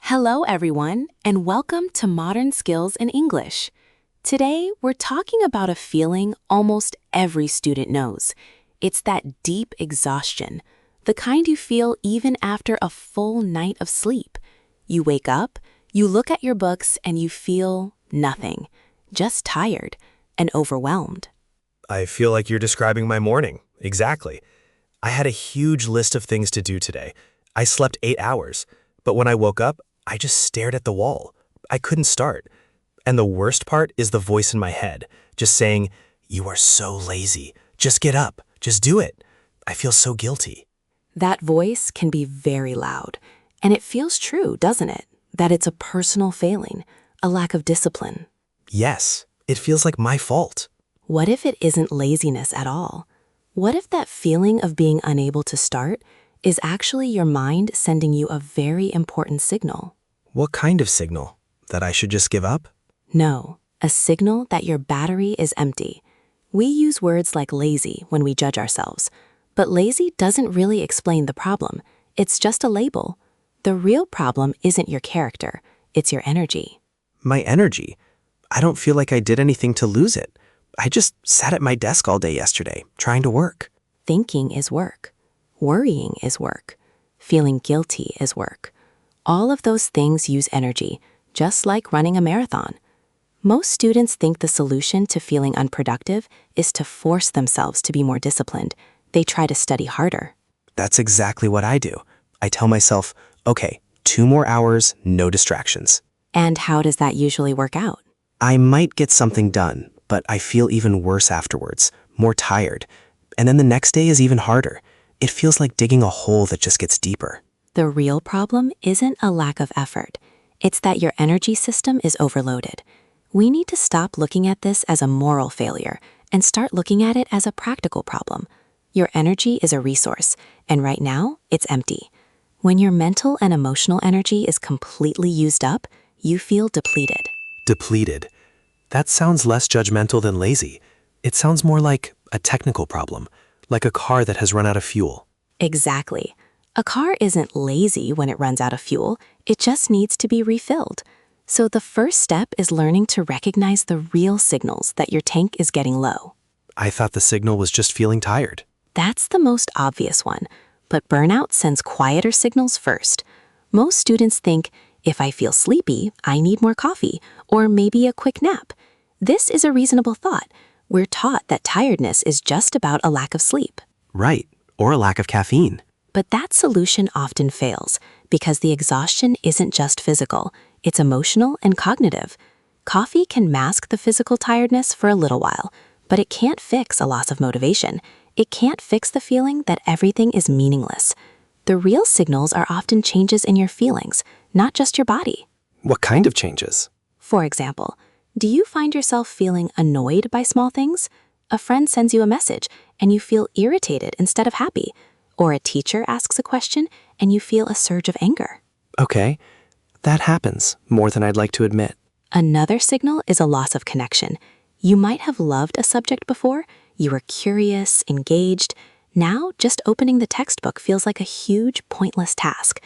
Hello, everyone, and welcome to Modern Skills in English. Today, we're talking about a feeling almost every student knows. It's that deep exhaustion, the kind you feel even after a full night of sleep. You wake up, you look at your books, and you feel nothing, just tired and overwhelmed. I feel like you're describing my morning. Exactly. I had a huge list of things to do today. I slept 8 hours, but when I woke up, I just stared at the wall. I couldn't start. And the worst part is the voice in my head, just saying, "You are so lazy. Just get up. Just do it." I feel so guilty. That voice can be very loud, and it feels true, doesn't it? That it's a personal failing, a lack of discipline. Yes, it feels like my fault. What if it isn't laziness at all? What if that feeling of being unable to start is actually your mind sending you a very important signal? What kind of signal? That I should just give up? No, a signal that your battery is empty. We use words like lazy when we judge ourselves, but lazy doesn't really explain the problem. It's just a label. The real problem isn't your character, it's your energy. My energy? I don't feel like I did anything to lose it. I just sat at my desk all day yesterday, trying to work. Thinking is work. Worrying is work. Feeling guilty is work. All of those things use energy, just like running a marathon. Most students think the solution to feeling unproductive is to force themselves to be more disciplined. They try to study harder. That's exactly what I do. I tell myself, okay, 2 more hours, no distractions. And how does that usually work out? I might get something done, but I feel even worse afterwards, more tired. And then the next day is even harder. It feels like digging a hole that just gets deeper. The real problem isn't a lack of effort. It's that your energy system is overloaded. We need to stop looking at this as a moral failure and start looking at it as a practical problem. Your energy is a resource, and right now, it's empty. When your mental and emotional energy is completely used up, you feel depleted. Depleted. That sounds less judgmental than lazy. It sounds more like a technical problem, like a car that has run out of fuel. Exactly. A car isn't lazy when it runs out of fuel. It just needs to be refilled. So the first step is learning to recognize the real signals that your tank is getting low. I thought the signal was just feeling tired. That's the most obvious one, but burnout sends quieter signals first. Most students think, if I feel sleepy, I need more coffee, or maybe a quick nap. This is a reasonable thought. We're taught that tiredness is just about a lack of sleep. Right, or a lack of caffeine. But that solution often fails because the exhaustion isn't just physical, it's emotional and cognitive. Coffee can mask the physical tiredness for a little while, but it can't fix a loss of motivation. It can't fix the feeling that everything is meaningless. The real signals are often changes in your feelings, not just your body. What kind of changes? For example, do you find yourself feeling annoyed by small things? A friend sends you a message and you feel irritated instead of happy. Or a teacher asks a question and you feel a surge of anger. Okay, that happens more than I'd like to admit. Another signal is a loss of connection. You might have loved a subject before. You were curious, engaged. Now, just opening the textbook feels like a huge, pointless task.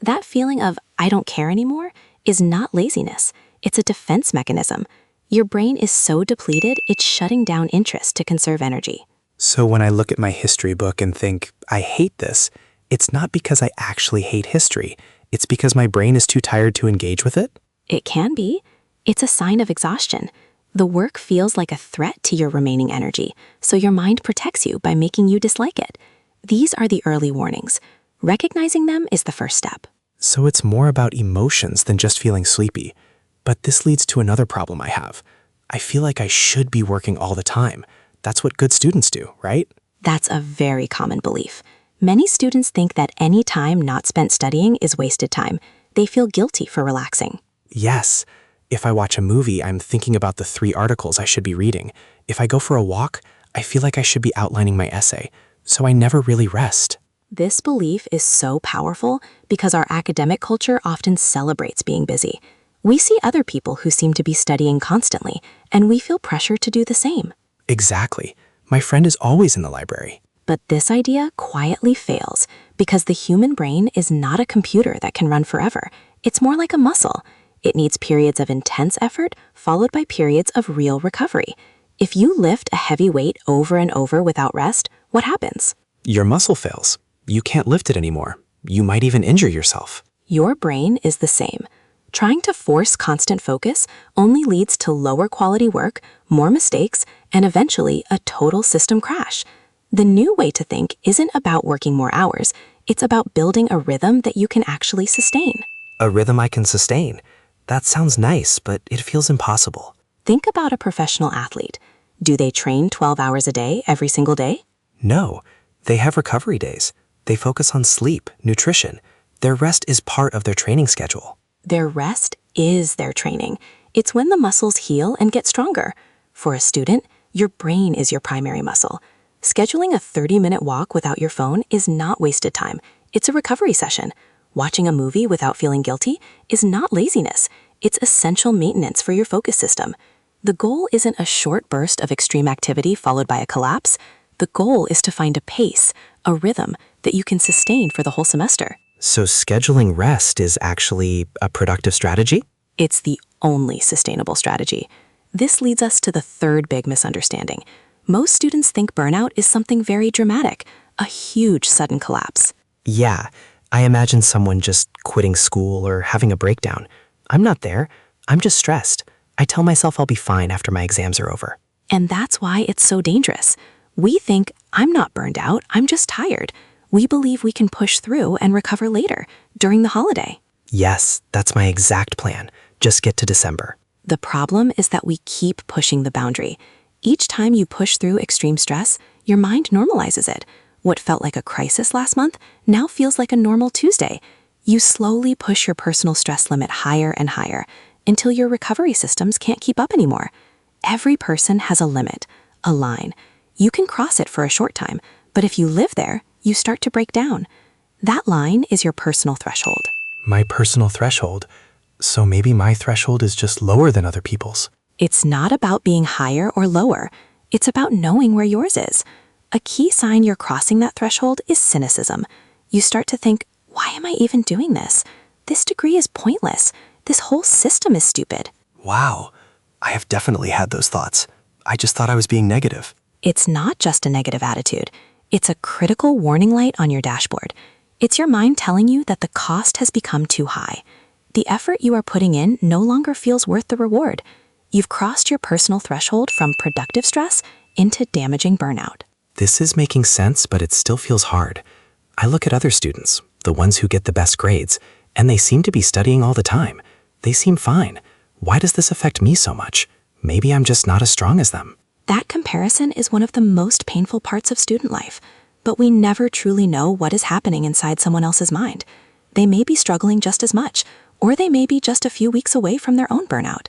That feeling of, I don't care anymore, is not laziness. It's a defense mechanism. Your brain is so depleted, it's shutting down interest to conserve energy. So when I look at my history book and think, I hate this, it's not because I actually hate history. It's because my brain is too tired to engage with it? It can be. It's a sign of exhaustion. The work feels like a threat to your remaining energy, so your mind protects you by making you dislike it. These are the early warnings. Recognizing them is the first step. So it's more about emotions than just feeling sleepy. But this leads to another problem I have. I feel like I should be working all the time. That's what good students do, right? That's a very common belief. Many students think that any time not spent studying is wasted time. They feel guilty for relaxing. Yes. If I watch a movie, I'm thinking about the 3 articles I should be reading. If I go for a walk, I feel like I should be outlining my essay. So I never really rest. This belief is so powerful because our academic culture often celebrates being busy. We see other people who seem to be studying constantly, and we feel pressure to do the same. Exactly. My friend is always in the library. But this idea quietly fails because the human brain is not a computer that can run forever. It's more like a muscle. It needs periods of intense effort followed by periods of real recovery. If you lift a heavy weight over and over without rest, what happens? Your muscle fails. You can't lift it anymore. You might even injure yourself. Your brain is the same. Trying to force constant focus only leads to lower quality work, more mistakes, and eventually a total system crash. The new way to think isn't about working more hours. It's about building a rhythm that you can actually sustain. A rhythm I can sustain. That sounds nice, but it feels impossible. Think about a professional athlete. Do they train 12 hours a day every single day? No, they have recovery days. They focus on sleep, nutrition. Their rest is part of their training schedule. Their rest is their training. It's when the muscles heal and get stronger. For a student, your brain is your primary muscle. Scheduling a 30-minute walk without your phone is not wasted time. It's a recovery session. Watching a movie without feeling guilty is not laziness. It's essential maintenance for your focus system. The goal isn't a short burst of extreme activity followed by a collapse. The goal is to find a pace, a rhythm that you can sustain for the whole semester. So scheduling rest is actually a productive strategy? It's the only sustainable strategy. This leads us to the third big misunderstanding. Most students think burnout is something very dramatic, a huge sudden collapse. Yeah, I imagine someone just quitting school or having a breakdown. I'm not there. I'm just stressed. I tell myself I'll be fine after my exams are over. And that's why it's so dangerous. We think, I'm not burned out, I'm just tired. We believe we can push through and recover later, during the holiday. Yes, that's my exact plan. Just get to December. The problem is that we keep pushing the boundary. Each time you push through extreme stress, your mind normalizes it. What felt like a crisis last month now feels like a normal Tuesday. You slowly push your personal stress limit higher and higher until your recovery systems can't keep up anymore. Every person has a limit, a line. You can cross it for a short time, but if you live there, you start to break down. That line is your personal threshold. My personal threshold? So maybe my threshold is just lower than other people's. It's not about being higher or lower. It's about knowing where yours is. A key sign you're crossing that threshold is cynicism. You start to think, why am I even doing this? This degree is pointless. This whole system is stupid. Wow, I have definitely had those thoughts. I just thought I was being negative. It's not just a negative attitude. It's a critical warning light on your dashboard. It's your mind telling you that the cost has become too high. The effort you are putting in no longer feels worth the reward. You've crossed your personal threshold from productive stress into damaging burnout. This is making sense, but it still feels hard. I look at other students, the ones who get the best grades, and they seem to be studying all the time. They seem fine. Why does this affect me so much? Maybe I'm just not as strong as them. That comparison is one of the most painful parts of student life, but we never truly know what is happening inside someone else's mind. They may be struggling just as much, or they may be just a few weeks away from their own burnout.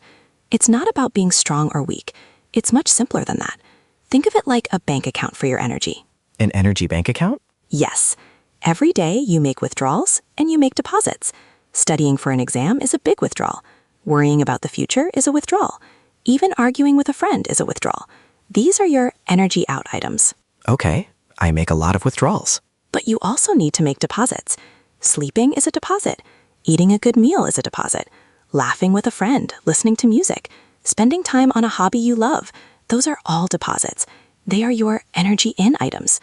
It's not about being strong or weak. It's much simpler than that. Think of it like a bank account for your energy. An energy bank account? Yes. Every day you make withdrawals and you make deposits. Studying for an exam is a big withdrawal. Worrying about the future is a withdrawal. Even arguing with a friend is a withdrawal. These are your energy out items. Okay, I make a lot of withdrawals. But you also need to make deposits. Sleeping is a deposit. Eating a good meal is a deposit. Laughing with a friend, listening to music, spending time on a hobby you love. Those are all deposits. They are your energy in items.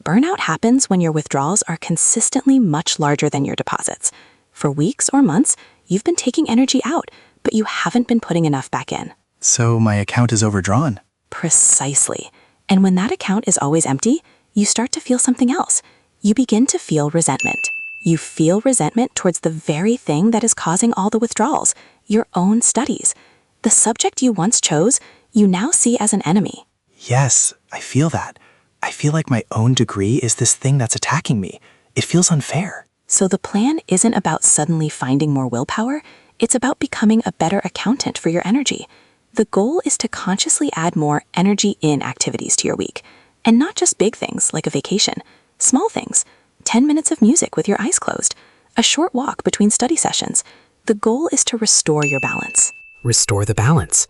Burnout happens when your withdrawals are consistently much larger than your deposits. For weeks or months, you've been taking energy out, but you haven't been putting enough back in. So my account is overdrawn. Precisely. And when that account is always empty, you start to feel something else. You begin to feel resentment. You feel resentment towards the very thing that is causing all the withdrawals, your own studies. The subject you once chose, you now see as an enemy. Yes, I feel that. I feel like my own degree is this thing that's attacking me. It feels unfair. So the plan isn't about suddenly finding more willpower. It's about becoming a better accountant for your energy. The goal is to consciously add more energy-in activities to your week. And not just big things like a vacation. Small things. 10 minutes of music with your eyes closed. A short walk between study sessions. The goal is to restore your balance. Restore the balance.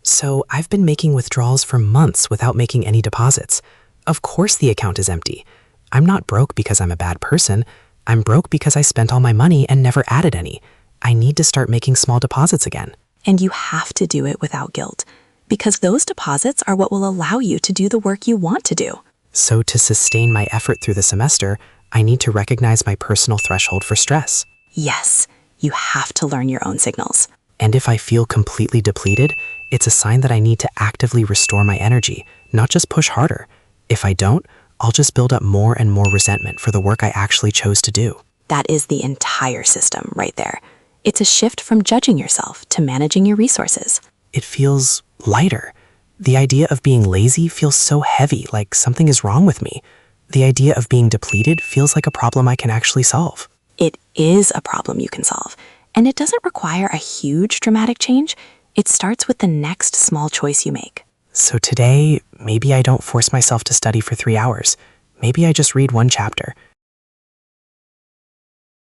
So I've been making withdrawals for months without making any deposits. Of course the account is empty. I'm not broke because I'm a bad person. I'm broke because I spent all my money and never added any. I need to start making small deposits again. And you have to do it without guilt, because those deposits are what will allow you to do the work you want to do. So to sustain my effort through the semester, I need to recognize my personal threshold for stress. Yes, you have to learn your own signals. And if I feel completely depleted, it's a sign that I need to actively restore my energy, not just push harder. If I don't, I'll just build up more and more resentment for the work I actually chose to do. That is the entire system right there. It's a shift from judging yourself to managing your resources. It feels lighter. The idea of being lazy feels so heavy, like something is wrong with me. The idea of being depleted feels like a problem I can actually solve. It is a problem you can solve, and it doesn't require a huge dramatic change. It starts with the next small choice you make. So today, maybe I don't force myself to study for 3 hours. Maybe I just read one chapter.